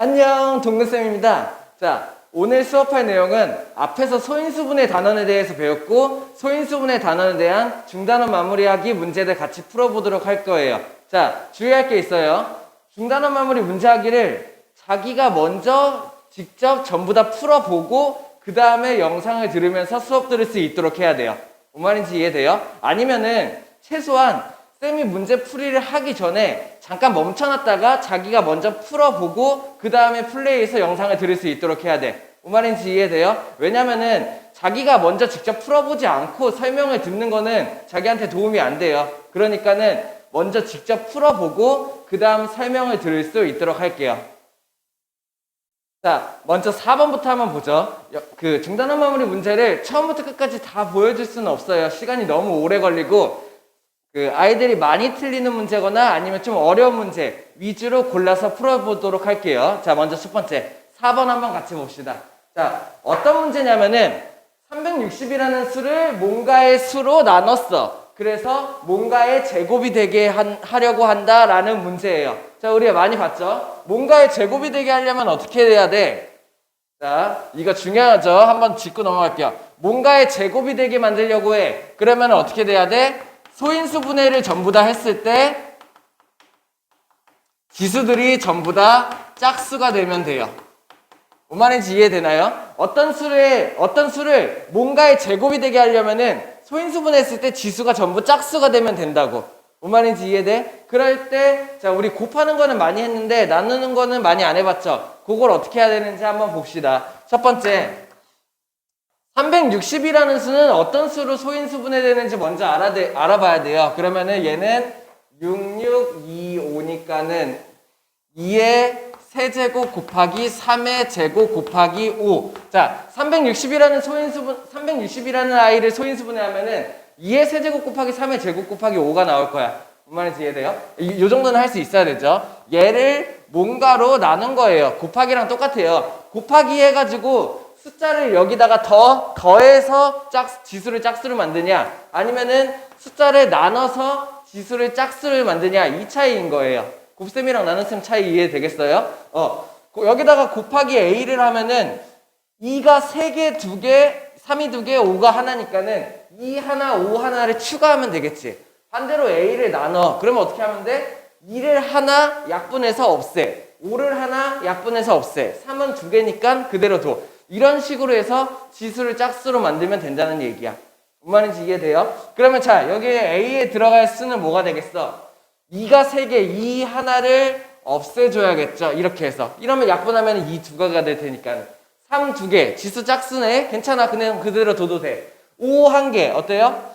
안녕, 동근쌤입니다. 자, 오늘 수업할 내용은 앞에서 소인수분해 단원에 대해서 배웠고 소인수분해 단원에 대한 중단원 마무리하기 문제들 같이 풀어보도록 할 거예요. 자, 주의할 게 있어요. 중단원 마무리 문제하기를 자기가 먼저 직접 전부 다 풀어보고 그 다음에 영상을 들으면서 수업 들을 수 있도록 해야 돼요. 뭔 말인지 이해돼요? 아니면은 최소한 쌤이 문제 풀이를 하기 전에 잠깐 멈춰놨다가 자기가 먼저 풀어보고 그 다음에 플레이해서 영상을 들을 수 있도록 해야 돼. 뭔 말인지 이해돼요? 왜냐면은 자기가 먼저 직접 풀어보지 않고 설명을 듣는 거는 자기한테 도움이 안 돼요. 그러니까는 먼저 직접 풀어보고 그 다음 설명을 들을 수 있도록 할게요. 자, 먼저 4번부터 한번 보죠. 그 중단원 마무리 문제를 처음부터 끝까지 다 보여줄 수는 없어요. 시간이 너무 오래 걸리고 그 아이들이 많이 틀리는 문제거나 아니면 좀 어려운 문제 위주로 골라서 풀어보도록 할게요. 자, 먼저 첫 번째 4번 한번 같이 봅시다. 자, 어떤 문제냐면은 360이라는 수를 뭔가의 수로 나눴어. 그래서 뭔가의 제곱이 되게 하려고 한다라는 문제예요. 자, 우리가 많이 봤죠? 뭔가의 제곱이 되게 하려면 어떻게 해야 돼? 자, 이거 중요하죠? 한번 짚고 넘어갈게요. 뭔가의 제곱이 되게 만들려고 해. 그러면 어떻게 돼야 돼? 소인수 분해를 전부 다 했을 때 지수들이 전부 다 짝수가 되면 돼요. 뭔 말인지 이해되나요? 어떤 수를 뭔가의 제곱이 되게 하려면은 소인수 분해했을 때 지수가 전부 짝수가 되면 된다고. 뭔 말인지 이해돼? 그럴 때, 자, 우리 곱하는 거는 많이 했는데 나누는 거는 많이 안 해봤죠? 그걸 어떻게 해야 되는지 한번 봅시다. 첫 번째, 360이라는 수는 어떤 수로 소인수 분해되는지 먼저 알아봐야 돼요. 그러면은 얘는 6625니까는 2의 세제곱 곱하기 3의 제곱 곱하기 5. 자, 360이라는 아이를 소인수 분해하면은 2의 세제곱 곱하기 3의 제곱 곱하기 5가 나올 거야. 뭔 말인지 이해돼요? 이 정도는 할 수 있어야 되죠. 얘를 뭔가로 나눈 거예요. 곱하기랑 똑같아요. 곱하기 해가지고 숫자를 여기다가 더해서 지수를 짝수를 만드냐, 아니면은 숫자를 나눠서 지수를 짝수를 만드냐, 이 차이인 거예요. 곱셈이랑 나눗셈 차이 이해되겠어요? 여기다가 곱하기 A를 하면은 2가 3개, 2개, 3이 2개, 5가 하나니까는 2 하나, 5 하나를 추가하면 되겠지. 반대로 A를 나눠. 그러면 어떻게 하면 돼? 2를 하나 약분해서 없애. 5를 하나 약분해서 없애. 3은 2개니까 그대로 둬. 이런 식으로 해서 지수를 짝수로 만들면 된다는 얘기야. 뭔 말인지 이해돼요? 그러면 자, 여기에 A에 들어갈 수는 뭐가 되겠어? 2가 3개, 2 하나를 없애줘야겠죠. 이렇게 해서. 이러면 약분하면 2 두 개가 될 테니까. 3 2개, 지수 짝수네. 괜찮아. 그냥 그대로 둬도 돼. 5 1개, 어때요?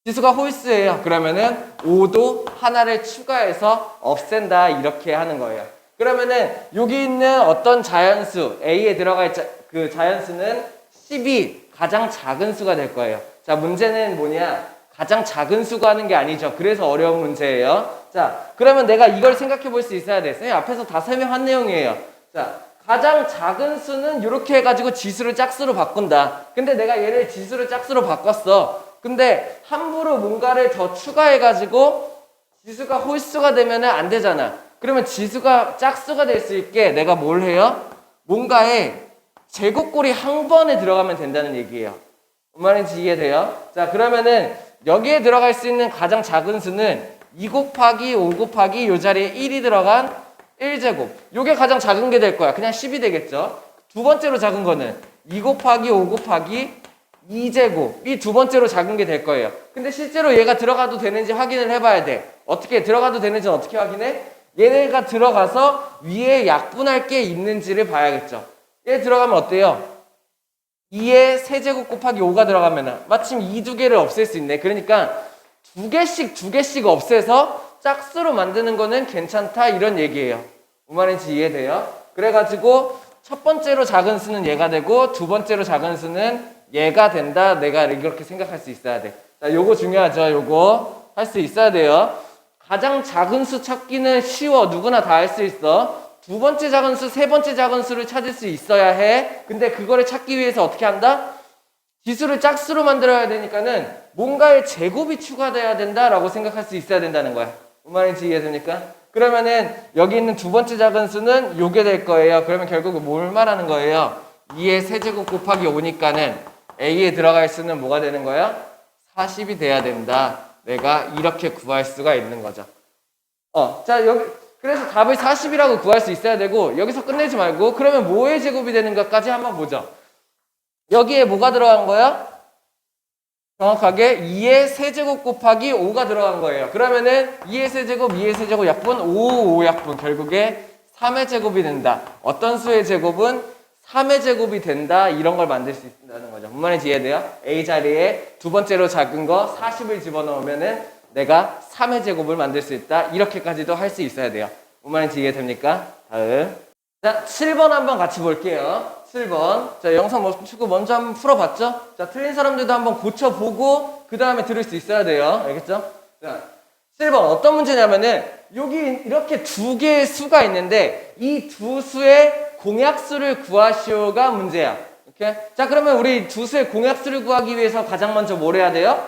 지수가 홀수예요. 그러면은 5도 하나를 추가해서 없앤다. 이렇게 하는 거예요. 그러면은 여기 있는 어떤 자연수, A에 들어갈 그 자연수는 10이 가장 작은 수가 될 거예요. 자, 문제는 뭐냐? 가장 작은 수가 하는 게 아니죠. 그래서 어려운 문제예요. 자, 그러면 내가 이걸 생각해 볼 수 있어야 돼. 선생님 앞에서 다 설명한 내용이에요. 자, 가장 작은 수는 이렇게 해가지고 지수를 짝수로 바꾼다. 근데 내가 얘를 지수를 짝수로 바꿨어. 근데 함부로 뭔가를 더 추가해가지고 지수가 홀수가 되면은 안 되잖아. 그러면 지수가 짝수가 될 수 있게 내가 뭘 해요? 뭔가에 제곱꼴이 한 번에 들어가면 된다는 얘기예요. 뭔 말인지 이해돼요? 자, 그러면은 여기에 들어갈 수 있는 가장 작은 수는 2 곱하기 5 곱하기 요 자리에 1이 들어간 1제곱. 요게 가장 작은 게 될 거야. 그냥 10이 되겠죠. 두 번째로 작은 거는 2 곱하기 5 곱하기 2제곱. 이 두 번째로 작은 게 될 거예요. 근데 실제로 얘가 들어가도 되는지 확인을 해봐야 돼. 어떻게 들어가도 되는지 어떻게 확인해? 얘네가 들어가서 위에 약분할 게 있는지를 봐야겠죠. 얘 들어가면 어때요? 2의 세제곱 곱하기 5가 들어가면 마침 이 두 개를 없앨 수 있네. 그러니까 두 개씩 없애서 짝수로 만드는 거는 괜찮다 이런 얘기예요. 뭔 말인지 이해돼요? 그래가지고 첫 번째로 작은 수는 얘가 되고 두 번째로 작은 수는 얘가 된다. 내가 이렇게 생각할 수 있어야 돼. 자, 요거 중요하죠. 요거 할 수 있어야 돼요. 가장 작은 수 찾기는 쉬워. 누구나 다 할 수 있어. 두 번째 작은 수, 세 번째 작은 수를 찾을 수 있어야 해. 근데 그거를 찾기 위해서 어떻게 한다? 지수를 짝수로 만들어야 되니까는 뭔가의 제곱이 추가돼야 된다라고 생각할 수 있어야 된다는 거야. 뭔 말인지 이해됩니까? 그러면은 여기 있는 두 번째 작은 수는 요게 될 거예요. 그러면 결국 뭘 말하는 거예요? 2의 세제곱 곱하기 5니까는 A에 들어갈 수는 뭐가 되는 거예요? 40이 돼야 된다. 내가 이렇게 구할 수가 있는 거죠. 자, 여기, 그래서 답을 40이라고 구할 수 있어야 되고, 여기서 끝내지 말고, 그러면 뭐의 제곱이 되는가까지 한번 보죠. 여기에 뭐가 들어간 거야? 정확하게 2의 세제곱 곱하기 5가 들어간 거예요. 그러면은 2의 세제곱, 2의 세제곱 약분, 5, 5 약분. 결국에 3의 제곱이 된다. 어떤 수의 제곱은 3의 제곱이 된다. 이런 걸 만들 수 있다는 거죠. 뭔 말인지 이해돼요? A 자리에 두 번째로 작은 거 40을 집어넣으면은 내가 3의 제곱을 만들 수 있다. 이렇게까지도 할 수 있어야 돼요. 뭔 말인지 이해됩니까? 다음. 자, 7번 한번 같이 볼게요. 7번. 자, 영상 멈추고 먼저 한번 풀어봤죠? 자, 틀린 사람들도 한번 고쳐보고 그 다음에 들을 수 있어야 돼요. 알겠죠? 자, 7번 어떤 문제냐면은 여기 이렇게 두 개의 수가 있는데 이 두 수의 공약수를 구하시오가 문제야. 이렇게. 자, 그러면 우리 두 수의 공약수를 구하기 위해서 가장 먼저 뭘 해야 돼요?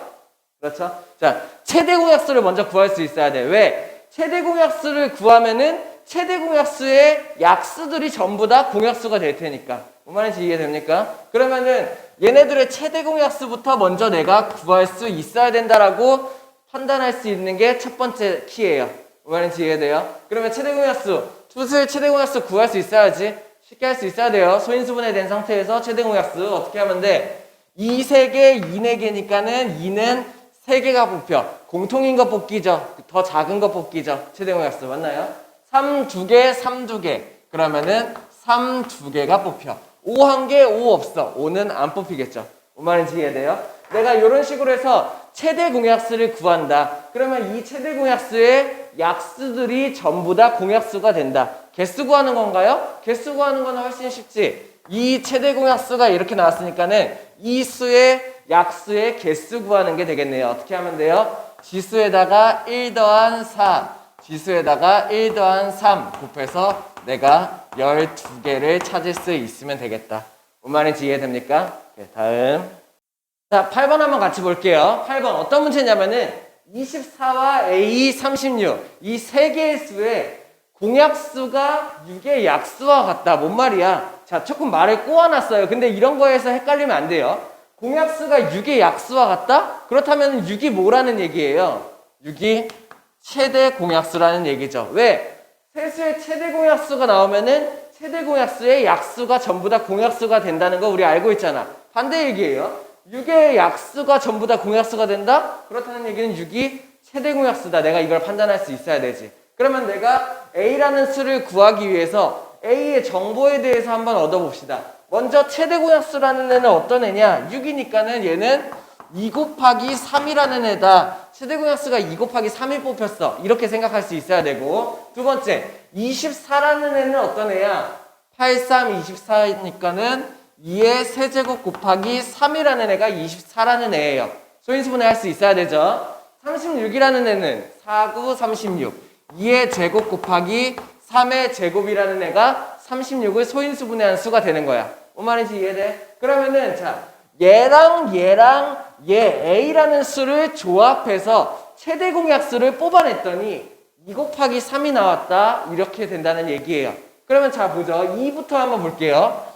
그렇죠? 자, 최대 공약수를 먼저 구할 수 있어야 돼. 왜? 최대 공약수를 구하면은 최대 공약수의 약수들이 전부 다 공약수가 될 테니까. 뭔 말인지 이해됩니까? 그러면은 얘네들의 최대 공약수부터 먼저 내가 구할 수 있어야 된다라고 판단할 수 있는 게 첫 번째 키예요. 뭔 말인지 이해돼요? 그러면 최대 공약수, 투수의 최대 공약수 구할 수 있어야지. 쉽게 할 수 있어야 돼요. 소인수분해 된 상태에서 최대 공약수 어떻게 하면 돼? 2, 3개, 2, 4개니까는 2는 3개가 뽑혀. 공통인 거 뽑기죠. 더 작은 거 뽑기죠. 최대 공약수 맞나요? 3, 2개, 3, 2개. 그러면은 3, 2개가 뽑혀. 5, 1개, 5 없어. 5는 안 뽑히겠죠. 뭔 말인지 이해돼요? 내가 이런 식으로 해서 최대 공약수를 구한다. 그러면 이 최대 공약수의 약수들이 전부 다 공약수가 된다. 개수 구하는 건가요? 개수 구하는 건 훨씬 쉽지. 이 최대 공약수가 이렇게 나왔으니까는 이 수의 약수의 개수 구하는 게 되겠네요. 어떻게 하면 돼요? 지수에다가 1 더한 4, 지수에다가 1 더한 3 곱해서 내가 12개를 찾을 수 있으면 되겠다. 뭔 말인지 이해됩니까? 다음. 자, 8번 한번 같이 볼게요. 8번 어떤 문제냐면은 24와 A 36 이 세 개의 수에 공약수가 6의 약수와 같다. 뭔 말이야? 자, 조금 말을 꼬아놨어요. 근데 이런 거에서 헷갈리면 안 돼요. 공약수가 6의 약수와 같다? 그렇다면 6이 뭐라는 얘기예요? 6이 최대 공약수라는 얘기죠. 왜? 세수의 최대 공약수가 나오면은 최대 공약수의 약수가 전부 다 공약수가 된다는 거 우리 알고 있잖아. 반대 얘기예요. 6의 약수가 전부 다 공약수가 된다? 그렇다는 얘기는 6이 최대 공약수다. 내가 이걸 판단할 수 있어야 되지. 그러면 내가 A라는 수를 구하기 위해서 A의 정보에 대해서 한번 얻어봅시다. 먼저 최대 공약수라는 애는 어떤 애냐? 6이니까는 얘는 2 곱하기 3이라는 애다. 최대 공약수가 2 곱하기 3이 뽑혔어. 이렇게 생각할 수 있어야 되고, 두 번째 24라는 애는 어떤 애야? 8, 3, 24니까는 2의 세제곱 곱하기 3이라는 애가 24라는 애예요. 소인수분해 할 수 있어야 되죠. 36이라는 애는 4, 9, 36 2의 제곱 곱하기 3의 제곱이라는 애가 36을 소인수분해한 수가 되는 거야. 뭔 말인지 이해돼? 그러면은 자, 얘랑 얘 A라는 수를 조합해서 최대 공약수를 뽑아냈더니 2 곱하기 3이 나왔다. 이렇게 된다는 얘기예요. 그러면 자 보죠. 2부터 한번 볼게요.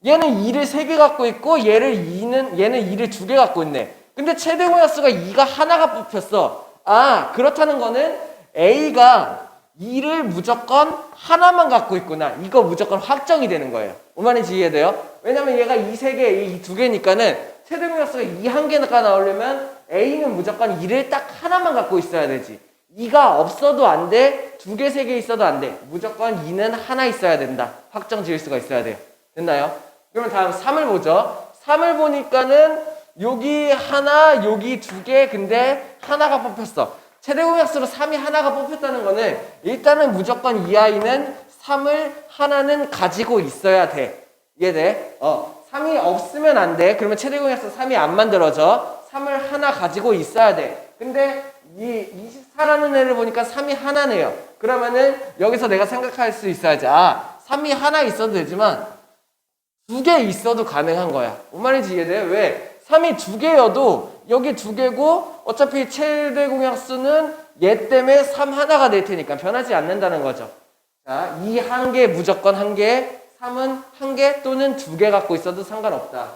얘는 2를 3개 갖고 있고 얘는 2를 2개 갖고 있네. 근데 최대 공약수가 2가 하나가 뽑혔어. 아, 그렇다는 거는 A가 2를 무조건 하나만 갖고 있구나. 이거 무조건 확정이 되는 거예요. 뭔 말인지 이해돼요? 왜냐면 얘가 2, 3개, A 2개니까는 최대 공약수가 2 한 개가 나오려면 A는 무조건 2를 딱 하나만 갖고 있어야 되지. 2가 없어도 안 돼. 2개, 3개 있어도 안 돼. 무조건 2는 하나 있어야 된다. 확정 지을 수가 있어야 돼요. 됐나요? 그러면 다음 3을 보죠. 3을 보니까는 여기 하나, 여기 2개, 근데 하나가 뽑혔어. 최대 공약수로 3이 하나가 뽑혔다는 거는 일단은 무조건 이 아이는 3을 하나는 가지고 있어야 돼. 이해돼? 3이 없으면 안 돼. 그러면 최대 공약수 3이 안 만들어져. 3을 하나 가지고 있어야 돼. 근데 이 24라는 애를 보니까 3이 하나네요. 그러면은 여기서 내가 생각할 수 있어야지. 아, 3이 하나 있어도 되지만 2개 있어도 가능한 거야. 뭔 말인지 이해돼요? 왜? 3이 2개여도 여기 2개고 어차피 최대 공약수는 얘 때문에 3 하나가 될 테니까 변하지 않는다는 거죠. 자, 이 한 개 무조건 한 개, 3은 한 개 또는 2개 갖고 있어도 상관없다.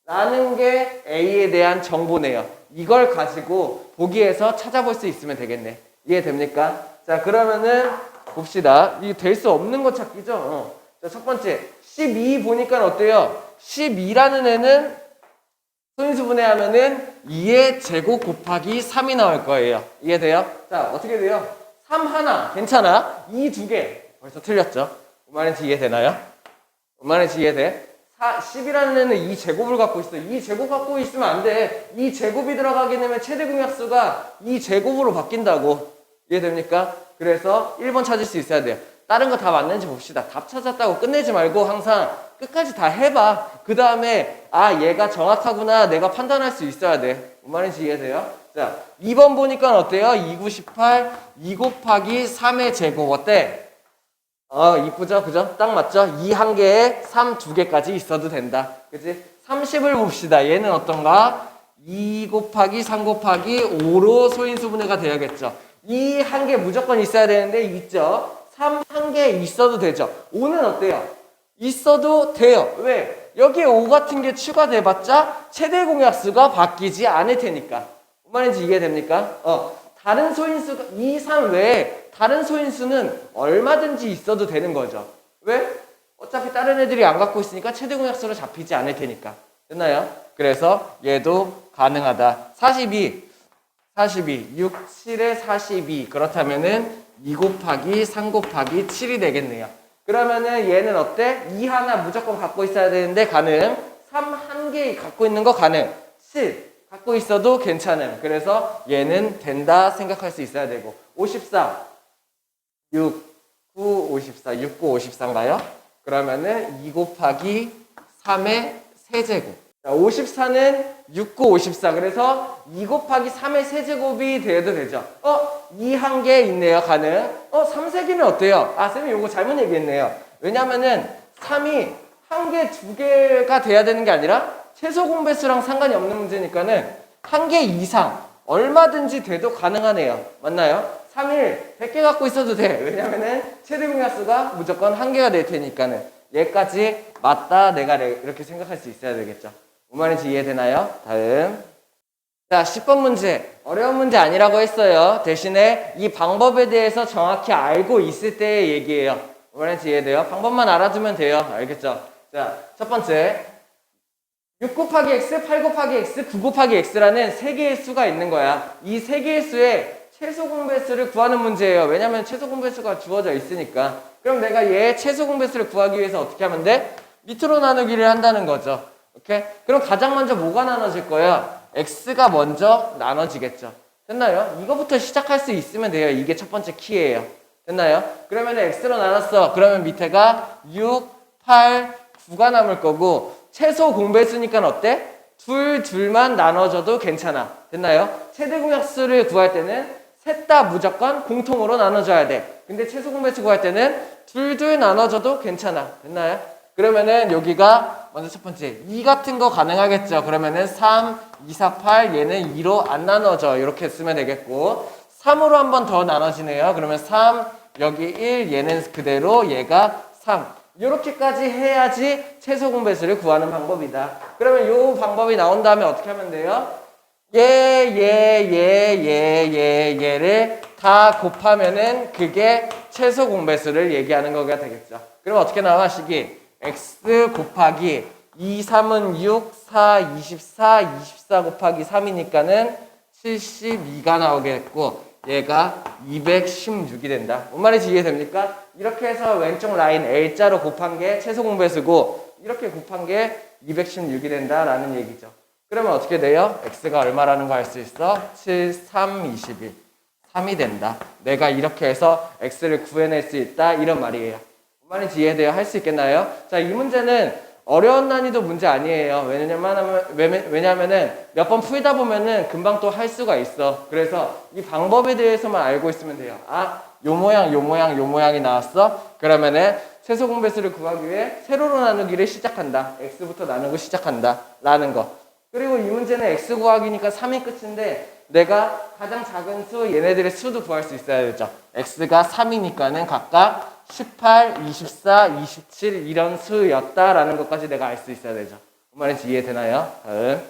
라는 게 A에 대한 정보네요. 이걸 가지고 보기에서 찾아볼 수 있으면 되겠네. 이해됩니까? 자, 그러면은 봅시다. 이게 될 수 없는 거 찾기죠? 자, 첫 번째 12 보니까 어때요? 12라는 애는 소인수 분해하면은 2의 제곱 곱하기 3이 나올 거예요. 이해돼요? 자, 어떻게 돼요? 3 하나 괜찮아? 2 2개 벌써 틀렸죠? 뭔 말인지 이해되나요? 뭔 말인지 이해돼? 10이라는 애는 2 제곱을 갖고 있어. 2 제곱 갖고 있으면 안 돼. 2 제곱이 들어가게 되면 최대 공약수가 2 제곱으로 바뀐다고. 이해됩니까? 그래서 1번 찾을 수 있어야 돼요. 다른 거 다 맞는지 봅시다. 답 찾았다고 끝내지 말고 항상 끝까지 다 해봐. 그 다음에 아 얘가 정확하구나 내가 판단할 수 있어야 돼. 뭔 말인지 이해돼요? 자, 2번 보니까 어때요? 2, 9, 18 2 곱하기 3의 제곱 어때? 이쁘죠? 그죠? 딱 맞죠? 2 한 개에 3 2개까지 있어도 된다. 그치? 30을 봅시다. 얘는 어떤가? 2 곱하기 3 곱하기 5로 소인수분해가 돼야겠죠. 2 한 개 무조건 있어야 되는데 있죠? 3 한 개 있어도 되죠? 5는 어때요? 있어도 돼요. 왜? 여기에 5 같은 게 추가돼봤자 최대 공약수가 바뀌지 않을 테니까. 뭔 말인지 이해됩니까? 다른 소인수가 2, 3 외에 다른 소인수는 얼마든지 있어도 되는 거죠. 왜? 어차피 다른 애들이 안 갖고 있으니까 최대 공약수로 잡히지 않을 테니까. 됐나요? 그래서 얘도 가능하다. 42, 6, 7에 42 그렇다면은 2 곱하기 3 곱하기 7이 되겠네요. 그러면은 얘는 어때? 2 하나 무조건 갖고 있어야 되는데 가능. 3 한 개 갖고 있는 거 가능. 7 갖고 있어도 괜찮음. 그래서 얘는 된다 생각할 수 있어야 되고. 54 6, 9, 54 6, 9, 54인가요? 그러면은 2 곱하기 3의 세제곱. 54는 6, 9, 54 그래서 2 곱하기 3의 세제곱이 돼도 되죠. 2 한 개 있네요. 가능. 3세기는 어때요? 쌤이 요거 잘못 얘기했네요. 왜냐면은 3이 한 개, 2개가 돼야 되는 게 아니라 최소 공배수랑 상관이 없는 문제니까는 한 개 이상 얼마든지 돼도 가능하네요. 맞나요? 3일 100개 갖고 있어도 돼. 왜냐면은 최대 공약수가 무조건 한 개가 될 테니까는 얘까지 맞다 내가 이렇게 생각할 수 있어야 되겠죠. 뭔 말인지 이해되나요? 다음. 자, 10번 문제. 어려운 문제 아니라고 했어요. 대신에 이 방법에 대해서 정확히 알고 있을 때의 얘기예요. 뭔 말인지 이해돼요? 방법만 알아두면 돼요. 알겠죠? 자, 첫 번째. 6 곱하기 x, 8 곱하기 x, 9 곱하기 x라는 3개의 수가 있는 거야. 이 3개의 수에 최소 공배수를 구하는 문제예요. 왜냐면 최소 공배수가 주어져 있으니까. 그럼 내가 얘의 최소 공배수를 구하기 위해서 어떻게 하면 돼? 밑으로 나누기를 한다는 거죠. 오케이? 그럼 가장 먼저 뭐가 나눠질 거예요? x가 먼저 나눠지겠죠. 됐나요? 이거부터 시작할 수 있으면 돼요. 이게 첫 번째 키예요. 됐나요? 그러면 x로 나눴어. 그러면 밑에가 6, 8, 9가 남을 거고 최소 공배수니까 어때? 둘만 나눠줘도 괜찮아. 됐나요? 최대 공약수를 구할 때는 셋 다 무조건 공통으로 나눠줘야 돼. 근데 최소 공배수 구할 때는 둘 나눠줘도 괜찮아. 됐나요? 그러면은 여기가 먼저 첫 번째 2 같은 거 가능하겠죠. 그러면은 3, 2, 4, 8 얘는 2로 안 나눠져. 이렇게 쓰면 되겠고 3으로 한 번 더 나눠지네요. 그러면 3 여기 1 얘는 그대로 얘가 3 이렇게까지 해야지 최소 공배수를 구하는 방법이다. 그러면 이 방법이 나온 다음에 어떻게 하면 돼요? 얘를 다 곱하면은 그게 최소 공배수를 얘기하는 거가 되겠죠. 그럼 어떻게 나와? 식이 x 곱하기 2, 3은 6, 4, 24, 24 곱하기 3이니까는 72가 나오겠고 얘가 216이 된다. 뭔 말인지 이해됩니까? 이렇게 해서 왼쪽 라인 L자로 곱한 게 최소 공배수고 이렇게 곱한 게 216이 된다라는 얘기죠. 그러면 어떻게 돼요? x가 얼마라는 거 알 수 있어? 7, 3, 21. 3이 된다. 내가 이렇게 해서 x를 구해낼 수 있다. 이런 말이에요. 뭔 말인지 이해돼요? 할 수 있겠나요? 자, 이 문제는 어려운 난이도 문제 아니에요. 왜냐면은 몇 번 풀다 보면은 금방 또 할 수가 있어. 그래서 이 방법에 대해서만 알고 있으면 돼요. 요 모양이 나왔어? 그러면은 최소 공배수를 구하기 위해 세로로 나누기를 시작한다. x부터 나누고 시작한다. 라는 거. 그리고 이 문제는 x 구하기니까 3이 끝인데 내가 가장 작은 수 얘네들의 수도 구할 수 있어야 되죠. x가 3이니까는 각각 18, 24, 27 이런 수였다라는 것까지 내가 알 수 있어야 되죠. 뭔 말인지 이해되나요? 다음.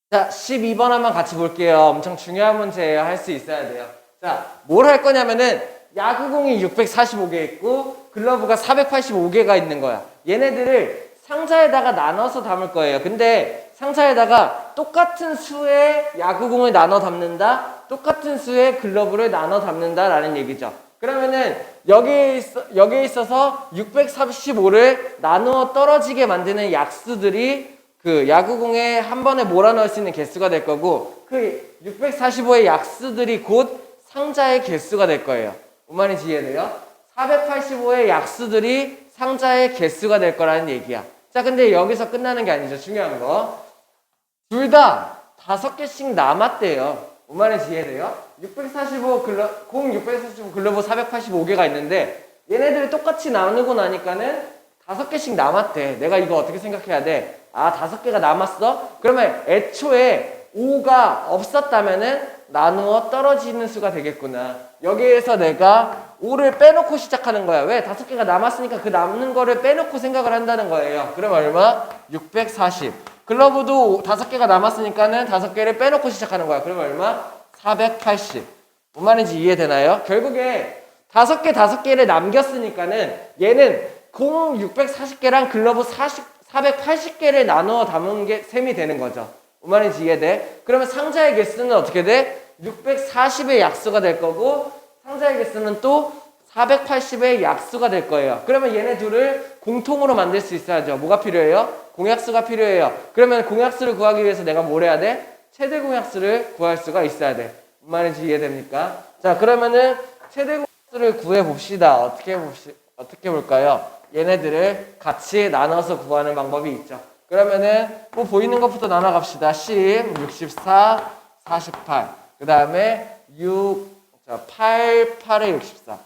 자, 12번 한번 같이 볼게요. 엄청 중요한 문제예요. 할 수 있어야 돼요. 자, 뭘 할 거냐면은 야구공이 645개 있고 글러브가 485개가 있는 거야. 얘네들을 상자에다가 나눠서 담을 거예요. 근데 상자에다가 똑같은 수의 야구공을 나눠 담는다, 똑같은 수의 글러브를 나눠 담는다라는 얘기죠. 그러면은 여기에 있어서 645를 나누어 떨어지게 만드는 약수들이 그 야구공에 한 번에 몰아넣을 수 있는 개수가 될 거고, 그 645의 약수들이 곧 상자의 개수가 될 거예요. 뭔 말인지 이해돼요? 485의 약수들이 상자의 개수가 될 거라는 얘기야. 자, 근데 여기서 끝나는 게 아니죠. 중요한 거. 둘 다 5개씩 남았대요. 뭔 말인지 이해돼요? 645 글러브 485개가 있는데 얘네들이 똑같이 나누고 나니까는 5개씩 남았대. 내가 이거 어떻게 생각해야 돼? 아, 5개가 남았어? 그러면 애초에 5가 없었다면은 나누어 떨어지는 수가 되겠구나. 여기에서 내가 5를 빼놓고 시작하는 거야. 왜? 5개가 남았으니까 그 남는 거를 빼놓고 생각을 한다는 거예요. 그럼 얼마? 640. 글러브도 5개가 남았으니까는 5개를 빼놓고 시작하는 거야. 그럼 얼마? 480. 뭔 말인지 이해되나요? 결국에 5개를 남겼으니까는 얘는 공 640개랑 글러브 480개를 나누어 담은 게 셈이 되는 거죠. 뭔 말인지 이해돼? 그러면 상자의 개수는 어떻게 돼? 640의 약수가 될 거고 상자의 개수는 또 480의 약수가 될 거예요. 그러면 얘네 둘을 공통으로 만들 수 있어야죠. 뭐가 필요해요? 공약수가 필요해요. 그러면 공약수를 구하기 위해서 내가 뭘 해야 돼? 최대 공약수를 구할 수가 있어야 돼. 뭔 말인지 이해됩니까? 자, 그러면은 최대 공약수를 구해 봅시다. 어떻게 볼까요? 얘네들을 같이 나눠서 구하는 방법이 있죠. 그러면은 뭐 보이는 것부터 나눠 갑시다. 10, 64, 48. 그 다음에 8, 8에 64.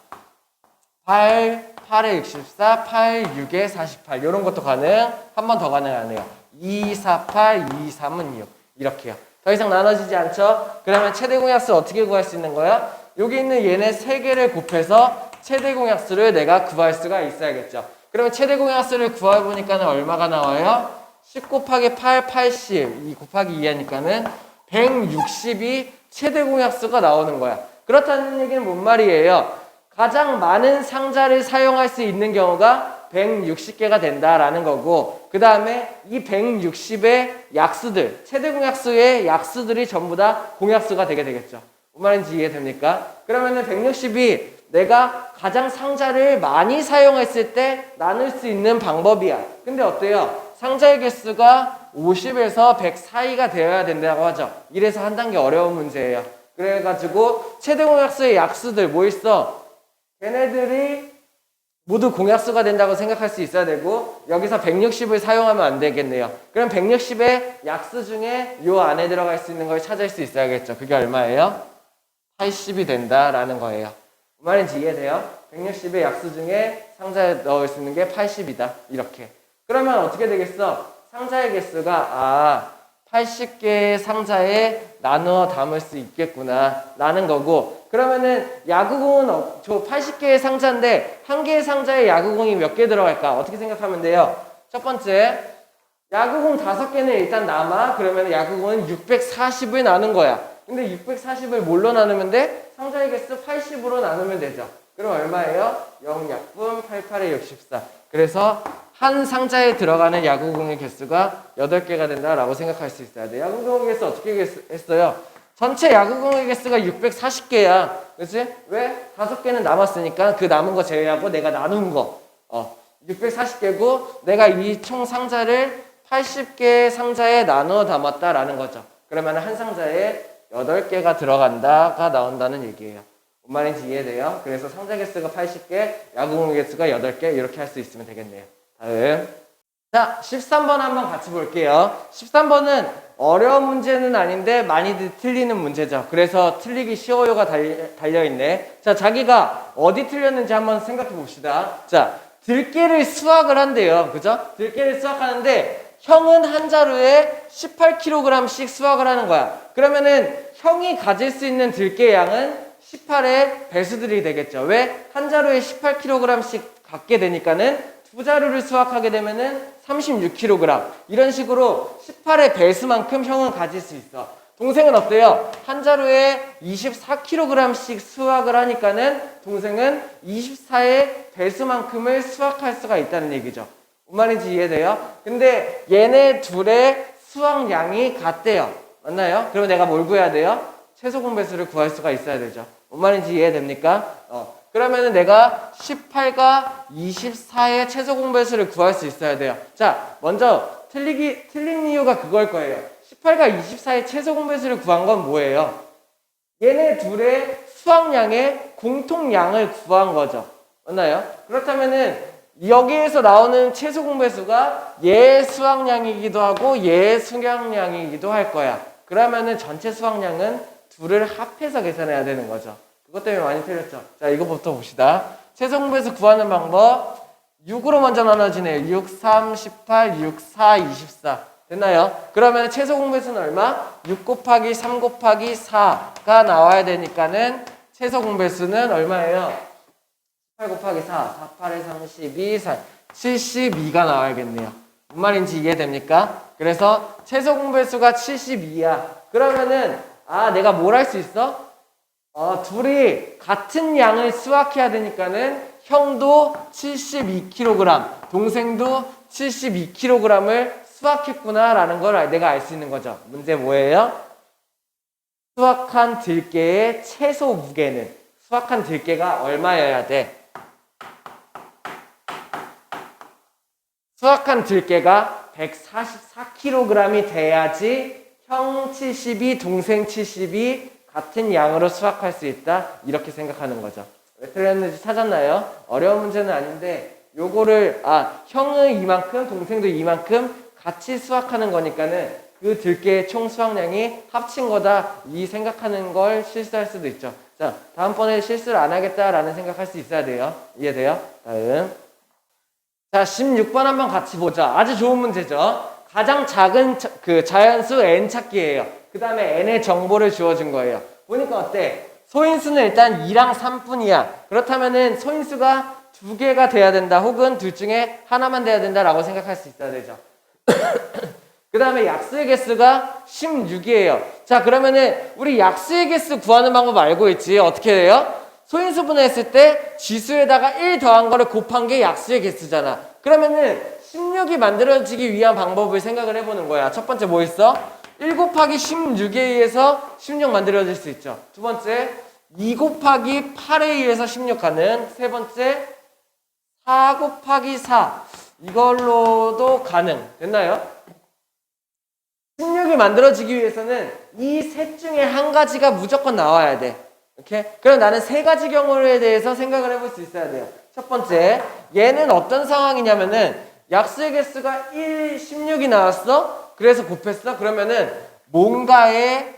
8, 8에 64, 8, 6에 48. 이런 것도 가능. 한 번 더 가능하네요. 2, 4, 8, 2, 3은 6. 이렇게요. 더 이상 나눠지지 않죠? 그러면 최대 공약수 어떻게 구할 수 있는 거야? 여기 있는 얘네 3개를 곱해서 최대 공약수를 내가 구할 수가 있어야겠죠. 그러면 최대 공약수를 구해보니까 얼마가 나와요? 10 곱하기 8, 80. 2 곱하기 2 하니까는 160이 최대 공약수가 나오는 거야. 그렇다는 얘기는 뭔 말이에요? 가장 많은 상자를 사용할 수 있는 경우가 160개가 된다라는 거고, 그 다음에 이 160의 약수들, 최대 공약수의 약수들이 전부 다 공약수가 되게 되겠죠. 뭔 말인지 이해됩니까? 그러면은 160이 내가 가장 상자를 많이 사용했을 때 나눌 수 있는 방법이야. 근데 어때요? 상자의 개수가 50에서 100 사이가 되어야 된다고 하죠. 이래서 한 단계 어려운 문제예요. 그래가지고 최대 공약수의 약수들 뭐 있어? 걔네들이 모두 공약수가 된다고 생각할 수 있어야 되고 여기서 160을 사용하면 안 되겠네요. 그럼 160의 약수 중에 요 안에 들어갈 수 있는 걸 찾을 수 있어야겠죠. 그게 얼마예요? 80이 된다라는 거예요. 무슨 말인지 이해돼요? 160의 약수 중에 상자에 넣을 수 있는 게 80이다. 이렇게. 그러면 어떻게 되겠어? 상자의 개수가 80개의 상자에 나누어 담을 수 있겠구나 라는 거고, 그러면은 야구공은 저 80개의 상자인데 한 개의 상자에 야구공이 몇 개 들어갈까? 어떻게 생각하면 돼요? 첫 번째, 야구공 5개는 일단 남아. 그러면 야구공은 640을 나눈 거야. 근데 640을 뭘로 나누면 돼? 상자의 개수 80으로 나누면 되죠. 그럼 얼마예요? 0약분 88에 64. 그래서 한 상자에 들어가는 야구공의 개수가 8개가 된다라고 생각할 수 있어야 돼. 야구공의 개수 어떻게 했어요? 전체 야구공의 개수가 640개야. 그치? 왜? 5개는 남았으니까 그 남은 거 제외하고 내가 나눈 거 640개고 내가 이 총 상자를 80개의 상자에 나누어 담았다라는 거죠. 그러면 한 상자에 8개가 들어간다가 나온다는 얘기예요. 뭔 말인지 이해돼요? 그래서 상자 개수가 80개, 야구공 개수가 8개 이렇게 할 수 있으면 되겠네요. 다음. 자, 13번 한번 같이 볼게요. 13번은 어려운 문제는 아닌데 많이들 틀리는 문제죠. 그래서 틀리기 쉬워요가 달려있네. 자, 자기가 어디 틀렸는지 한번 생각해 봅시다. 자, 들깨를 수확을 한대요. 그죠? 들깨를 수확하는데 형은 한 자루에 18kg씩 수확을 하는 거야. 그러면은 형이 가질 수 있는 들깨 양은 18의 배수들이 되겠죠. 왜? 한 자루에 18kg씩 갖게 되니까는 두 자루를 수확하게 되면은 36kg. 이런 식으로 18의 배수만큼 형은 가질 수 있어. 동생은 어때요? 한 자루에 24kg씩 수확을 하니까는 동생은 24의 배수만큼을 수확할 수가 있다는 얘기죠. 뭔 말인지 이해돼요? 근데 얘네 둘의 수확량이 같대요. 맞나요? 그러면 내가 뭘 구해야 돼요? 최소 공배수를 구할 수가 있어야 되죠. 뭔 말인지 이해됩니까? 그러면은 내가 18과 24의 최소 공배수를 구할 수 있어야 돼요. 자, 먼저 틀린 이유가 그걸 거예요. 18과 24의 최소 공배수를 구한 건 뭐예요? 얘네 둘의 수확량의 공통량을 구한 거죠. 맞나요? 그렇다면은 여기에서 나오는 최소 공배수가 얘 수확량이기도 하고 얘 수확량이기도 할 거야. 그러면은 전체 수확량은 둘을 합해서 계산해야 되는 거죠. 그것 때문에 많이 틀렸죠. 자, 이거부터 봅시다. 최소 공배수 구하는 방법 6으로 먼저 나눠지네요. 6, 3, 18, 6, 4, 24 됐나요? 그러면 최소 공배수는 얼마? 6 곱하기 3 곱하기 4가 나와야 되니까는 최소 공배수는 얼마예요? 8 곱하기 4, 4, 8에 32, 4, 72가 나와야겠네요. 뭔 말인지 이해됩니까? 그래서 최소 공배수가 72야. 그러면은 내가 뭘 할 수 있어? 둘이 같은 양을 수확해야 되니까는 형도 72kg, 동생도 72kg을 수확했구나 라는 걸 내가 알 수 있는 거죠. 문제 뭐예요? 수확한 들깨의 최소 무게는 수확한 들깨가 얼마여야 돼? 수확한 들깨가 144kg이 돼야지 형 72, 동생 72 같은 양으로 수확할 수 있다. 이렇게 생각하는 거죠. 왜 틀렸는지 찾았나요? 어려운 문제는 아닌데 요거를 형은 이만큼, 동생도 이만큼 같이 수확하는 거니까는 그 들깨의 총 수확량이 합친 거다. 이 생각하는 걸 실수할 수도 있죠. 자, 다음번에 실수를 안 하겠다라는 생각할 수 있어야 돼요. 이해돼요? 다음. 자, 16번 한번 같이 보자. 아주 좋은 문제죠. 가장 작은 자연수 n 찾기예요. 그 다음에 n의 정보를 주어준 거예요. 보니까 어때? 소인수는 일단 2랑 3뿐이야. 그렇다면은 소인수가 2개가 돼야 된다. 혹은 둘 중에 하나만 돼야 된다라고 생각할 수 있어야 되죠. 그 다음에 약수의 개수가 16이에요. 자, 그러면은 우리 약수의 개수 구하는 방법 알고 있지? 어떻게 해요? 소인수 분해했을 때 지수에다가 1 더한 거를 곱한 게 약수의 개수잖아. 그러면은 16이 만들어지기 위한 방법을 생각을 해보는 거야. 첫 번째 뭐 있어? 1 곱하기 16에 의해서 16 만들어질 수 있죠. 두 번째 2 곱하기 8에 의해서 16 가능. 세 번째 4 곱하기 4 이걸로도 가능. 됐나요? 16이 만들어지기 위해서는 이 셋 중에 한 가지가 무조건 나와야 돼. 오케이? 그럼 나는 세 가지 경우에 대해서 생각을 해볼 수 있어야 돼요. 첫 번째, 얘는 어떤 상황이냐면은 약수의 개수가 1, 16이 나왔어? 그래서 곱했어? 그러면은 뭔가의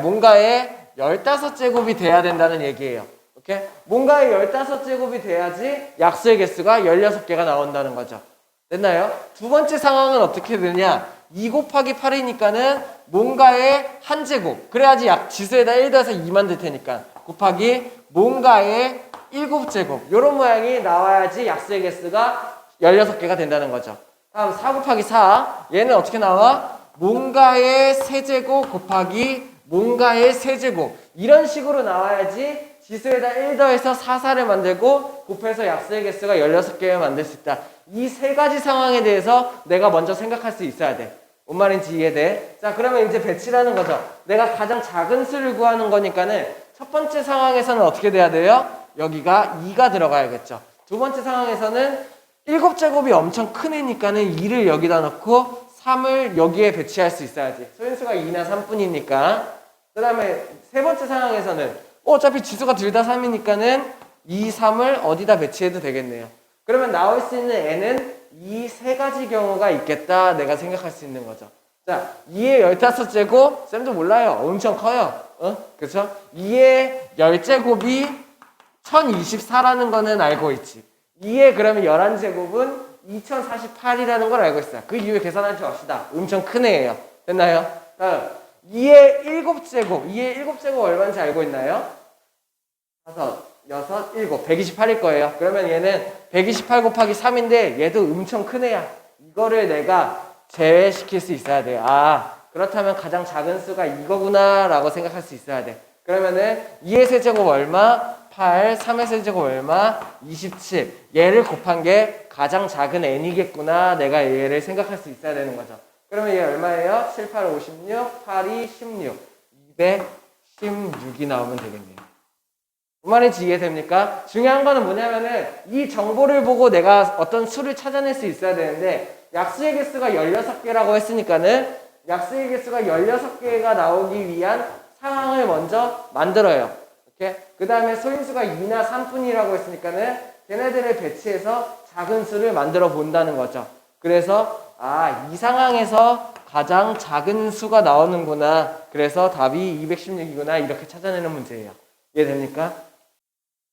뭔가의 15제곱이 돼야 된다는 얘기예요. 오케이? 뭔가의 15제곱이 돼야지 약수의 개수가 16개가 나온다는 거죠. 됐나요? 두 번째 상황은 어떻게 되냐? 2 곱하기 8이니까는 뭔가의 한 제곱. 그래야지 지수에다 1 더해서 2 만들 테니까. 곱하기 뭔가의 7제곱. 요런 모양이 나와야지 약수의 개수가 16개가 된다는 거죠. 다음 4 곱하기 4. 얘는 어떻게 나와? 뭔가의 세제곱 곱하기 뭔가의 세제곱. 이런 식으로 나와야지 지수에다 1 더해서 4를 만들고 곱해서 약수의 개수가 16개를 만들 수 있다. 이 세 가지 상황에 대해서 내가 먼저 생각할 수 있어야 돼. 뭔 말인지 이해돼? 자, 그러면 이제 배치라는 거죠. 내가 가장 작은 수를 구하는 거니까는 첫 번째 상황에서는 어떻게 돼야 돼요? 여기가 2가 들어가야겠죠. 두 번째 상황에서는 7제곱이 엄청 큰 애니까는 2를 여기다 넣고 3을 여기에 배치할 수 있어야지. 소인수가 2나 3뿐이니까. 그 다음에 세 번째 상황에서는 어차피 지수가 둘 다 3이니까는 2, 3을 어디다 배치해도 되겠네요. 그러면 나올 수 있는 n은 이 세 가지 경우가 있겠다 내가 생각할 수 있는 거죠. 자, 2의 15제곱 쌤도 몰라요. 엄청 커요. 그쵸? 2의 10제곱이 1024라는 거는 알고 있지. 2의 그러면 11제곱은 2048이라는 걸 알고 있어요. 그 이후에 계산하지 맙시다. 엄청 큰 애예요. 됐나요? 다음 2의 7제곱. 2의 7제곱 얼마인지 알고 있나요? 5, 6, 7, 128일 거예요. 그러면 얘는 128 곱하기 3인데 얘도 엄청 큰 애야. 이거를 내가 제외시킬 수 있어야 돼요. 아, 그렇다면 가장 작은 수가 이거구나 라고 생각할 수 있어야 돼. 그러면은 2의 세제곱 얼마? 8, 3의 세제곱 얼마? 27. 얘를 곱한 게 가장 작은 n이겠구나. 내가 얘를 생각할 수 있어야 되는 거죠. 그러면 얘 얼마예요? 7, 8, 56, 8이 16. 216이 나오면 되겠네요. 무슨 말인지 이해됩니까? 중요한 거는 뭐냐면은 이 정보를 보고 내가 어떤 수를 찾아낼 수 있어야 되는데 약수의 개수가 16개라고 했으니까는 약수의 개수가 16개가 나오기 위한 상황을 먼저 만들어요. 그 다음에 소인수가 2나 3뿐이라고 했으니까는 걔네들을 배치해서 작은 수를 만들어 본다는 거죠. 그래서 이 상황에서 가장 작은 수가 나오는구나. 그래서 답이 216이구나. 이렇게 찾아내는 문제예요. 이해됩니까?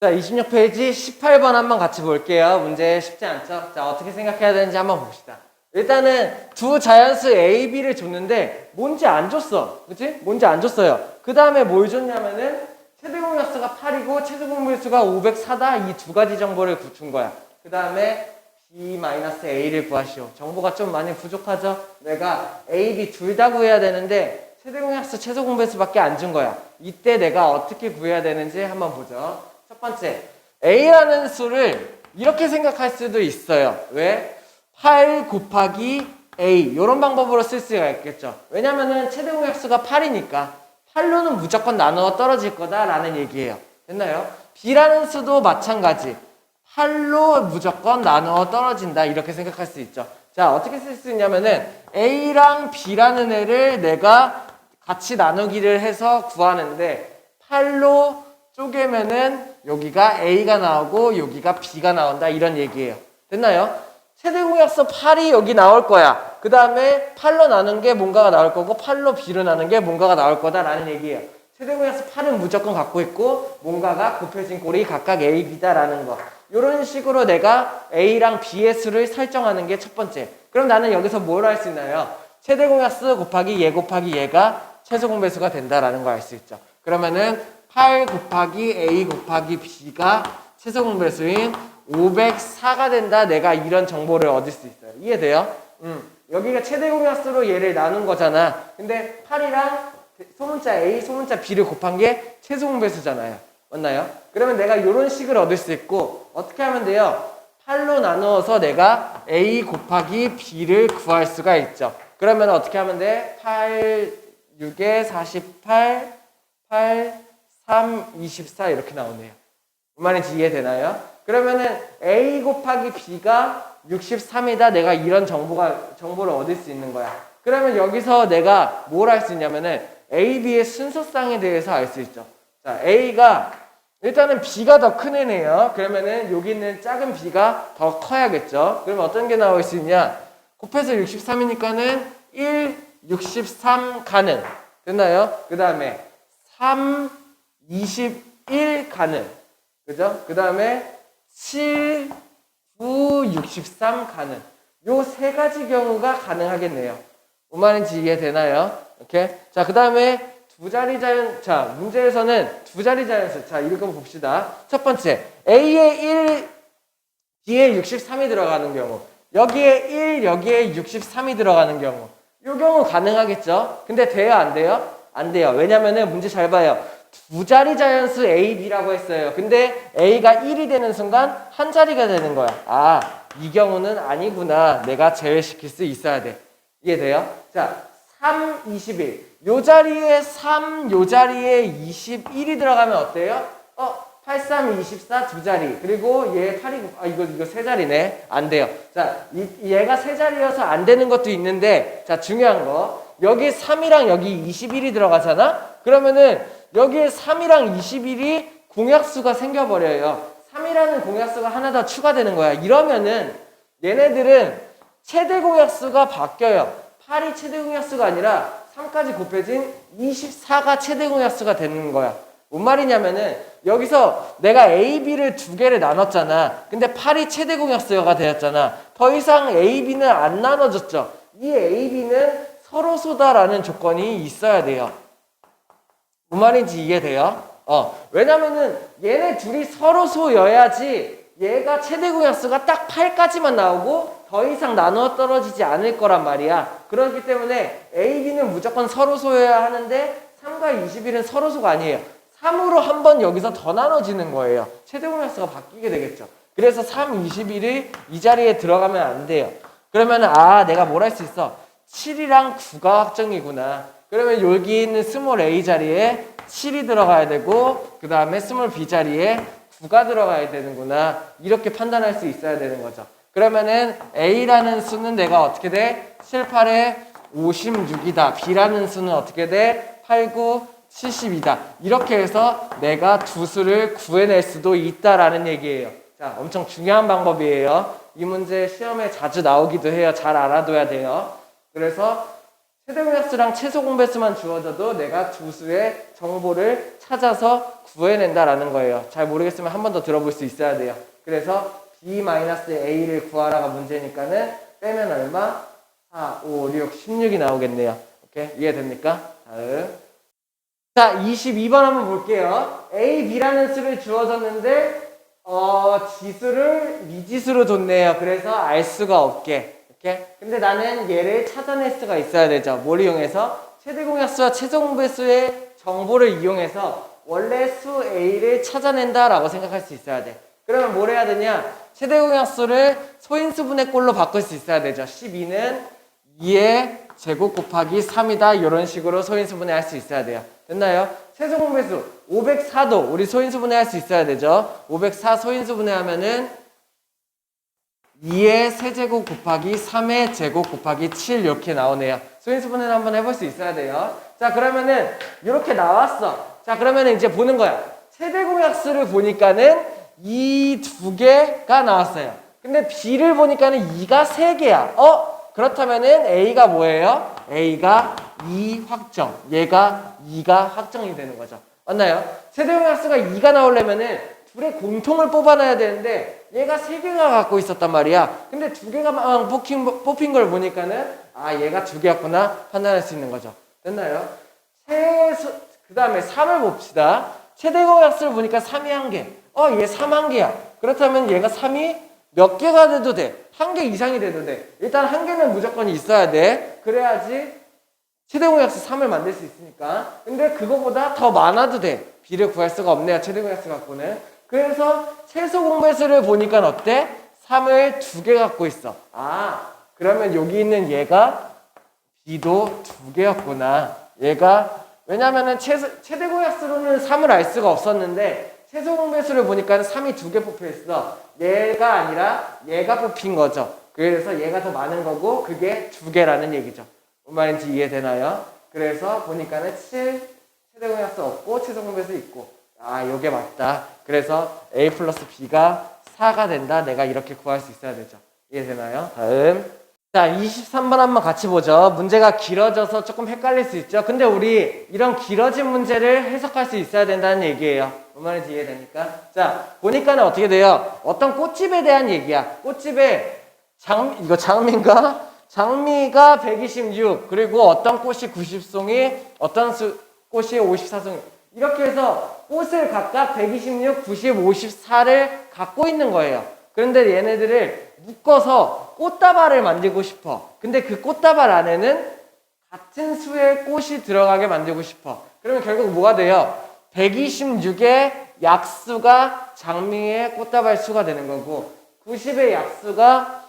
자, 26페이지 18번 한번 같이 볼게요. 문제 쉽지 않죠? 자, 어떻게 생각해야 되는지 한번 봅시다. 일단은 두 자연수 A, B를 줬는데 뭔지 안 줬어. 그치? 뭔지 안 줬어요. 그 다음에 뭘 줬냐면은 최대공약수가 8이고 최소공물수가 504다. 이 두 가지 정보를 준 거야. 그 다음에 B-A를 구하시오. 정보가 좀 많이 부족하죠? 내가 A, B 둘 다 구해야 되는데 최대공약수, 최소공배수밖에 안 준 거야. 이때 내가 어떻게 구해야 되는지 한번 보죠. 첫 번째, A라는 수를 이렇게 생각할 수도 있어요. 왜? 8 곱하기 A 이런 방법으로 쓸 수가 있겠죠. 왜냐면은 최대공약수가 8이니까 8로는 무조건 나누어 떨어질 거다라는 얘기예요. 됐나요? B라는 수도 마찬가지. 8로 무조건 나누어 떨어진다 이렇게 생각할 수 있죠. 자, 어떻게 쓸 수 있냐면은 A랑 B라는 애를 내가 같이 나누기를 해서 구하는데 8로 쪼개면은 여기가 A가 나오고 여기가 B가 나온다 이런 얘기예요. 됐나요? 최대공약수 8이 여기 나올 거야. 그 다음에 8로 나눈 게 뭔가가 나올 거고 8로 B로 나눈 게 뭔가가 나올 거다라는 얘기예요. 최대공약수 8은 무조건 갖고 있고 뭔가가 곱해진 꼴이 각각 A, B다라는 거. 이런 식으로 내가 A랑 B의 수를 설정하는 게 첫 번째. 그럼 나는 여기서 뭘 할 수 있나요? 최대공약수 곱하기 얘 곱하기 얘가 최소공배수가 된다라는 걸 알 수 있죠. 그러면은 8 곱하기 A 곱하기 B가 최소공배수인 504가 된다. 내가 이런 정보를 얻을 수 있어요. 이해돼요? 여기가 최대공약수로 얘를 나눈 거잖아. 근데 8이랑 소문자 A, 소문자 B를 곱한 게 최소공배수잖아요. 맞나요? 그러면 내가 이런 식을 얻을 수 있고 어떻게 하면 돼요? 8로 나누어서 내가 A 곱하기 B를 구할 수가 있죠. 그러면 어떻게 하면 돼? 8, 6에 48, 8, 3, 24 이렇게 나오네요. 무슨 말인지 이해되나요? 그러면은 A 곱하기 B가 63이다. 내가 이런 정보를 얻을 수 있는 거야. 그러면 여기서 내가 뭘 할 수 있냐면은 A, B의 순서상에 대해서 알 수 있죠. 자, A가 일단은 B가 더 큰 애네요. 그러면은 여기 있는 작은 B가 더 커야겠죠. 그러면 어떤 게 나올 수 있냐? 곱해서 63이니까는 1, 63 가능. 됐나요? 그 다음에 3, 21 가능. 그죠? 그 다음에 7, 9, 63 가능. 요 세 가지 경우가 가능하겠네요. 뭔 말인지 이해되나요? 오케이. 자, 그 다음에 두 자리 자연, 자, 문제에서는 두 자리 자연수. 자, 읽어봅시다. 첫 번째, A에 1, B에 63이 들어가는 경우. 여기에 1, 여기에 63이 들어가는 경우. 요 경우 가능하겠죠? 근데 돼요, 안 돼요? 안 돼요. 왜냐면은 문제 잘 봐요. 두 자리 자연수 A, B라고 했어요. 근데 A가 1이 되는 순간 한 자리가 되는 거야. 이 경우는 아니구나. 내가 제외시킬 수 있어야 돼. 이해돼요? 자, 3, 21. 요 자리에 3, 요 자리에 21이 들어가면 어때요? 8, 3, 24 두 자리. 그리고 얘 8이, 이거 세 자리네. 안 돼요. 자, 얘가 세 자리여서 안 되는 것도 있는데, 자, 중요한 거. 여기 3이랑 여기 21이 들어가잖아? 그러면은 여기에 3이랑 21이 공약수가 생겨버려요. 3이라는 공약수가 하나 더 추가되는 거야. 이러면은 얘네들은 최대 공약수가 바뀌어요. 8이 최대 공약수가 아니라 3까지 곱해진 24가 최대 공약수가 되는 거야. 뭔 말이냐면은 여기서 내가 A, B를 두 개를 나눴잖아. 근데 8이 최대 공약수가 되었잖아. 더 이상 A, B는 안 나눠졌죠. 이 A, B는 서로소다라는 조건이 있어야 돼요. 뭔 말인지 이해돼요? 왜냐면은 얘네 둘이 서로소여야지 얘가 최대 공약수가 딱 8까지만 나오고 더 이상 나누어 떨어지지 않을 거란 말이야. 그렇기 때문에 A, B는 무조건 서로소여야 하는데 3과 21은 서로소가 아니에요. 3으로 한 번 여기서 더 나눠지는 거예요. 최대 공약수가 바뀌게 되겠죠. 그래서 3, 21이 이 자리에 들어가면 안 돼요. 그러면은 내가 뭘 할 수 있어? 7이랑 9가 확정이구나. 그러면 여기 있는 스몰 A 자리에 7이 들어가야 되고 그 다음에 스몰 B 자리에 9가 들어가야 되는구나. 이렇게 판단할 수 있어야 되는 거죠. 그러면은 A라는 수는 내가 어떻게 돼? 7, 8에 56이다. B라는 수는 어떻게 돼? 8, 9, 72다. 이렇게 해서 내가 두 수를 구해낼 수도 있다라는 얘기예요. 자, 엄청 중요한 방법이에요. 이 문제 시험에 자주 나오기도 해요. 잘 알아둬야 돼요. 그래서 최대 공약수랑 최소 공배수만 주어져도 내가 두 수의 정보를 찾아서 구해낸다라는 거예요. 잘 모르겠으면 한 번 더 들어볼 수 있어야 돼요. 그래서 B-A를 구하라가 문제니까는 빼면 얼마? 4, 5, 6, 16이 나오겠네요. 오케이? 이해됩니까? 다음. 자, 22번 한번 볼게요. A, B라는 수를 주어졌는데 지수를 미지수로 줬네요. 그래서 알 수가 없게. 오케이? 근데 나는 얘를 찾아낼 수가 있어야 되죠. 뭘 이용해서? 최대 공약수와 최소 공배수의 정보를 이용해서 원래 수 A를 찾아낸다라고 생각할 수 있어야 돼. 그러면 뭘 해야 되냐? 최대 공약수를 소인수분의 꼴로 바꿀 수 있어야 되죠. 12는 2의 제곱 곱하기 3이다. 이런 식으로 소인수분해 할 수 있어야 돼요. 됐나요? 최소 공배수 504도 우리 소인수분해 할 수 있어야 되죠. 504 소인수분해 하면은 2의 세제곱 곱하기 3의 제곱 곱하기 7 이렇게 나오네요. 소인수분해를 한번 해볼 수 있어야 돼요. 자, 그러면은 이렇게 나왔어. 자, 그러면은 이제 보는 거야. 최대 공약수를 보니까는 이 두 개가 나왔어요. 근데 B를 보니까는 2가 3개야. 그렇다면은 A가 뭐예요? A가 2 확정. 얘가 2가 확정이 되는 거죠. 맞나요? 최대 공약수가 2가 나오려면은 둘의 공통을 뽑아놔야 되는데 얘가 3개가 갖고 있었단 말이야. 근데 2개가 뽑힌 걸 보니까는 얘가 2개였구나 판단할 수 있는 거죠. 됐나요? 그 다음에 3을 봅시다. 최대 공약수를 보니까 3이 1개. 얘 3 1개야. 그렇다면 얘가 3이 몇 개가 돼도 돼. 1개 이상이 돼도 돼. 일단 1개는 무조건 있어야 돼. 그래야지 최대 공약수 3을 만들 수 있으니까. 근데 그거보다 더 많아도 돼. B를 구할 수가 없네요. 최대 공약수 갖고는. 그래서 최소 공배수를 보니까 어때? 3을 2개 갖고 있어. 그러면 여기 있는 얘가 B도 2개였구나. 얘가 왜냐면은 최대 공약수로는 3을 알 수가 없었는데 최소 공배수를 보니까 3이 2개 뽑혀 있어. 얘가 아니라 얘가 뽑힌 거죠. 그래서 얘가 더 많은 거고 그게 2개라는 얘기죠. 뭔 말인지 이해되나요? 그래서 보니까는 7 최대 공약수 없고 최소 공배수 있고 요게 맞다. 그래서 A 플러스 B가 4가 된다. 내가 이렇게 구할 수 있어야 되죠. 이해되나요? 다음. 자, 23번 한번 같이 보죠. 문제가 길어져서 조금 헷갈릴 수 있죠. 근데 우리 이런 길어진 문제를 해석할 수 있어야 된다는 얘기예요. 뭔 말인지 이해됩니까? 자, 보니까는 어떻게 돼요? 어떤 꽃집에 대한 얘기야. 꽃집에 장미가 126, 그리고 어떤 꽃이 90송이, 어떤 꽃이 54송이. 이렇게 해서 꽃을 각각 126, 90, 54를 갖고 있는 거예요. 그런데 얘네들을 묶어서 꽃다발을 만들고 싶어. 근데 그 꽃다발 안에는 같은 수의 꽃이 들어가게 만들고 싶어. 그러면 결국 뭐가 돼요? 126의 약수가 장미의 꽃다발 수가 되는 거고 90의 약수가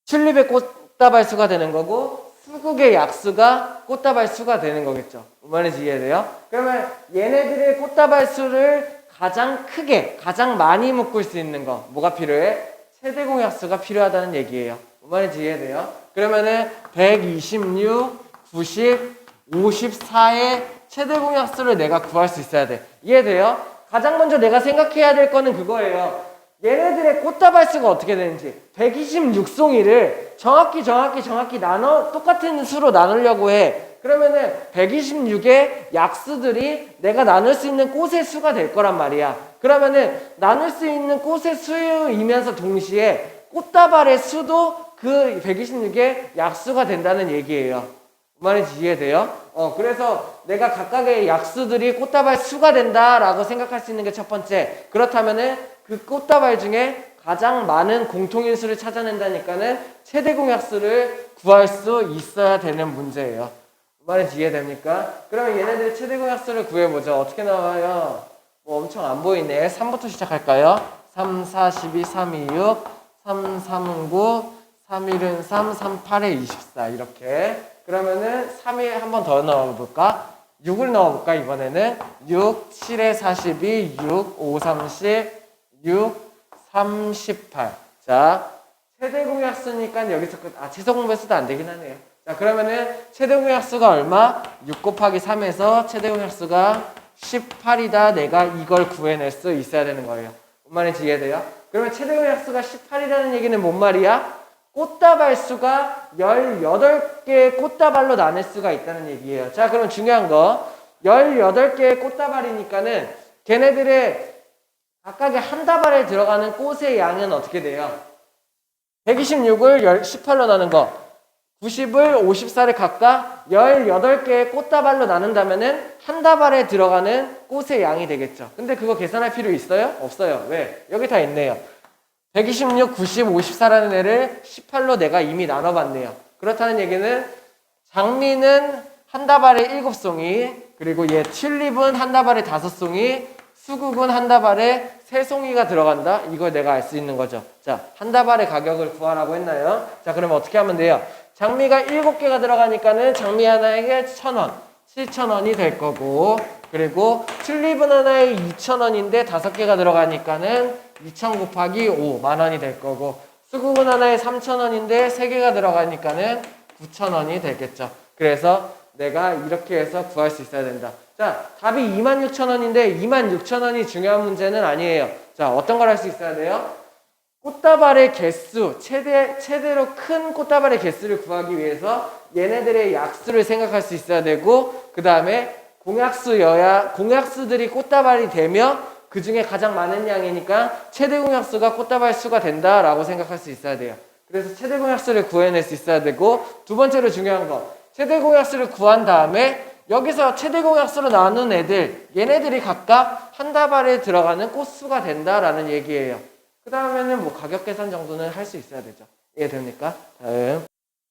튤립의 꽃다발 수가 되는 거고 수국의 약수가 꽃다발 수가 되는 거겠죠. 뭔 말인지 이해돼요? 그러면 얘네들의 꽃다발 수를 가장 크게, 가장 많이 묶을 수 있는 거 뭐가 필요해? 최대 공약수가 필요하다는 얘기예요. 뭔 말인지 이해돼요? 그러면은 126, 90, 54의 최대 공약수를 내가 구할 수 있어야 돼. 이해돼요? 가장 먼저 내가 생각해야 될 거는 그거예요. 얘네들의 꽃다발 수가 어떻게 되는지. 126송이를 정확히 똑같은 수로 나누려고 해. 그러면은 126의 약수들이 내가 나눌 수 있는 꽃의 수가 될 거란 말이야. 그러면은 나눌 수 있는 꽃의 수이면서 동시에 꽃다발의 수도 그 126의 약수가 된다는 얘기예요. 말인지 이해돼요? 그래서 내가 각각의 약수들이 꽃다발 수가 된다라고 생각할 수 있는 게 첫 번째. 그렇다면은 그 꽃다발 중에 가장 많은 공통인수를 찾아낸다니까는 최대 공약수를 구할 수 있어야 되는 문제예요. 말인지 이해됩니까? 그러면 얘네들의 최대 공약수를 구해보죠. 어떻게 나와요? 뭐 엄청 안 보이네. 3부터 시작할까요? 3, 4, 12, 3, 2, 6, 3, 3, 9, 3, 1은 3, 3, 8에 24 이렇게. 그러면은 3에 한 번 더 넣어볼까? 6을 넣어볼까 이번에는? 6, 7에 42, 6, 5, 30, 6, 38. 자, 최대 공약수니까 여기서 최소 공배수도 안 되긴 하네요. 자, 그러면은 최대 공약수가 얼마? 6 곱하기 3에서 최대 공약수가 18이다. 내가 이걸 구해낼 수 있어야 되는 거예요. 뭔 말인지 이해돼요? 그러면 최대 공약수가 18이라는 얘기는 뭔 말이야? 꽃다발 수가 18개의 꽃다발로 나눌 수가 있다는 얘기예요. 자, 그럼 중요한 거 18개의 꽃다발이니까는 걔네들의 각각의 한 다발에 들어가는 꽃의 양은 어떻게 돼요? 126을 18로 나눈 거, 90을 54를 각각 18개의 꽃다발로 나눈다면은 한 다발에 들어가는 꽃의 양이 되겠죠. 근데 그거 계산할 필요 있어요? 없어요. 왜? 여기 다 있네요. 126, 90, 54라는 애를 18로 내가 이미 나눠봤네요. 그렇다는 얘기는 장미는 한 다발에 7송이, 그리고 얘 튤립은 한 다발에 5송이, 수국은 한 다발에 3송이가 들어간다. 이걸 내가 알 수 있는 거죠. 자, 한 다발의 가격을 구하라고 했나요? 자, 그러면 어떻게 하면 돼요? 장미가 7개가 들어가니까는 장미 하나에 1,000원, 7,000원이 될 거고, 그리고 튤립은 하나에 2,000원인데 5개가 들어가니까는 2,000 곱하기 5, 만원이 될 거고, 수국은 하나에 3,000원인데 3개가 들어가니까는 9,000원이 되겠죠. 그래서 내가 이렇게 해서 구할 수 있어야 된다. 자, 답이 26,000원인데 26,000원이 중요한 문제는 아니에요. 자, 어떤 걸 할 수 있어야 돼요? 꽃다발의 개수, 최대로 큰 꽃다발의 개수를 구하기 위해서 얘네들의 약수를 생각할 수 있어야 되고, 그 다음에 공약수들이 꽃다발이 되며 그 중에 가장 많은 양이니까 최대 공약수가 꽃다발 수가 된다라고 생각할 수 있어야 돼요. 그래서 최대 공약수를 구해낼 수 있어야 되고, 두 번째로 중요한 거, 최대 공약수를 구한 다음에 여기서 최대 공약수로 나눈 애들, 얘네들이 각각 한 다발에 들어가는 꽃수가 된다라는 얘기예요. 그 다음에는 뭐 가격 계산 정도는 할 수 있어야 되죠. 이해됩니까? 다음.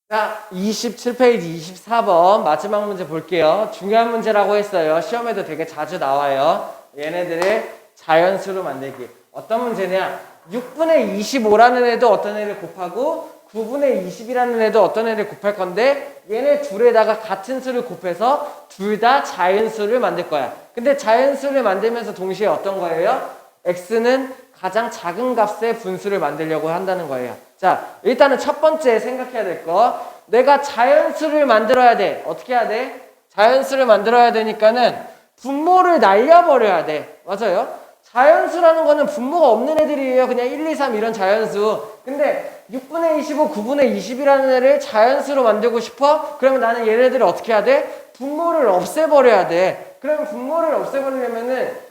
자, 27페이지 24번 마지막 문제 볼게요. 중요한 문제라고 했어요. 시험에도 되게 자주 나와요. 얘네들의 자연수로 만들기. 어떤 문제냐? 6분의 25라는 애도 어떤 애를 곱하고 9분의 20이라는 애도 어떤 애를 곱할 건데 얘네 둘에다가 같은 수를 곱해서 둘 다 자연수를 만들 거야. 근데 자연수를 만들면서 동시에 어떤 거예요? x는 가장 작은 값의 분수를 만들려고 한다는 거예요. 자, 일단은 첫 번째 생각해야 될 거, 내가 자연수를 만들어야 돼. 어떻게 해야 돼? 자연수를 만들어야 되니까는 분모를 날려버려야 돼. 맞아요? 자연수라는 거는 분모가 없는 애들이에요. 그냥 1, 2, 3 이런 자연수. 근데 6분의 25, 9분의 20이라는 애를 자연수로 만들고 싶어? 그러면 나는 얘네들을 어떻게 해야 돼? 분모를 없애버려야 돼. 그러면 분모를 없애버리려면은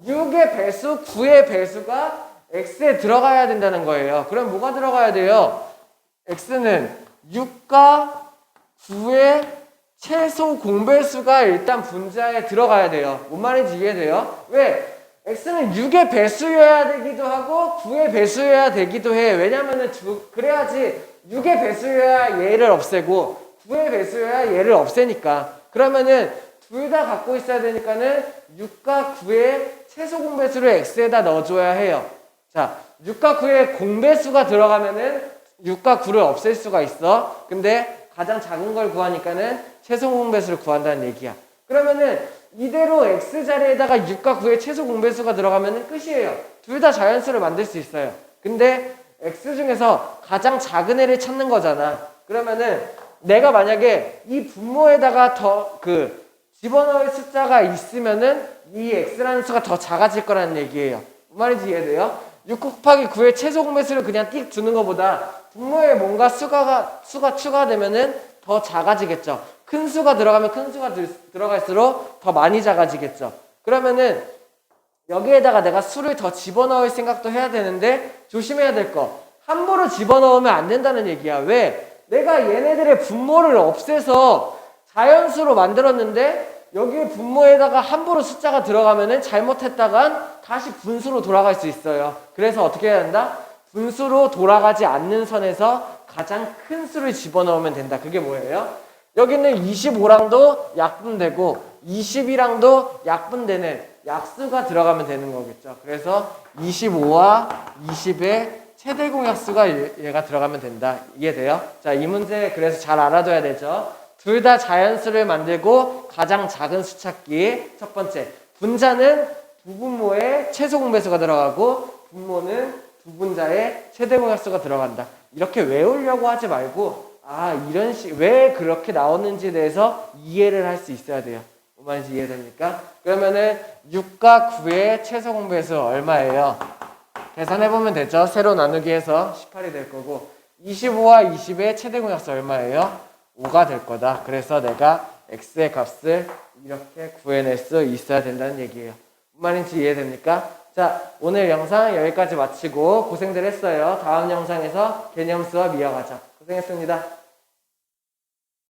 6의 배수, 9의 배수가 x에 들어가야 된다는 거예요. 그럼 뭐가 들어가야 돼요? x는 6과 9의 최소 공배수가 일단 분자에 들어가야 돼요. 뭔 말인지 이해돼요? 왜? x는 6의 배수여야 되기도 하고 9의 배수여야 되기도 해. 왜냐면은 그래야지 6의 배수여야 얘를 없애고 9의 배수여야 얘를 없애니까. 그러면은 둘 다 갖고 있어야 되니까는 6과 9의 최소 공배수를 x에다 넣어줘야 해요. 자, 6과 9의 공배수가 들어가면은 6과 9를 없앨 수가 있어. 근데 가장 작은 걸 구하니까는 최소 공배수를 구한다는 얘기야. 그러면은 이대로 x 자리에다가 6과 9의 최소 공배수가 들어가면은 끝이에요. 둘 다 자연수를 만들 수 있어요. 근데 x 중에서 가장 작은 애를 찾는 거잖아. 그러면은 내가 만약에 이 분모에다가 더 집어넣을 숫자가 있으면은 이 x라는 수가 더 작아질 거라는 얘기예요. 무슨 말인지 이해돼요? 6 곱하기 9의 최소 공배수를 그냥 띡 두는 것보다 분모에 뭔가 수가 추가되면은 더 작아지겠죠. 큰 수가 들어가면 큰 수가 들어갈수록 더 많이 작아지겠죠. 그러면은 여기에다가 내가 수를 더 집어넣을 생각도 해야 되는데 조심해야 될 거. 함부로 집어넣으면 안 된다는 얘기야. 왜? 내가 얘네들의 분모를 없애서 자연수로 만들었는데 여기 분모에다가 함부로 숫자가 들어가면은 잘못했다간 다시 분수로 돌아갈 수 있어요. 그래서 어떻게 해야 한다? 분수로 돌아가지 않는 선에서 가장 큰 수를 집어넣으면 된다. 그게 뭐예요? 여기는 25랑도 약분되고 20이랑도 약분되는 약수가 들어가면 되는 거겠죠. 그래서 25와 20의 최대 공약수가 얘가 들어가면 된다. 이해돼요? 자, 이 문제 그래서 잘 알아둬야 되죠. 둘 다 자연수를 만들고 가장 작은 수 찾기. 첫 번째, 분자는 두 분모의 최소 공배수가 들어가고 분모는 두 분자의 최대 공약수가 들어간다. 이렇게 외우려고 하지 말고 이런 왜 그렇게 나오는지에 대해서 이해를 할 수 있어야 돼요. 뭔 말인지 이해됩니까? 그러면은 6과 9의 최소 공배수 얼마예요? 계산해보면 되죠. 세로 나누기 해서 18이 될 거고 25와 20의 최대 공약수 얼마예요? 5가 될 거다. 그래서 내가 x의 값을 이렇게 구해낼 수 있어야 된다는 얘기예요. 뭔 말인지 이해됩니까? 자, 오늘 영상 여기까지 마치고 고생들 했어요. 다음 영상에서 개념 수업 이어가자. 고생했습니다.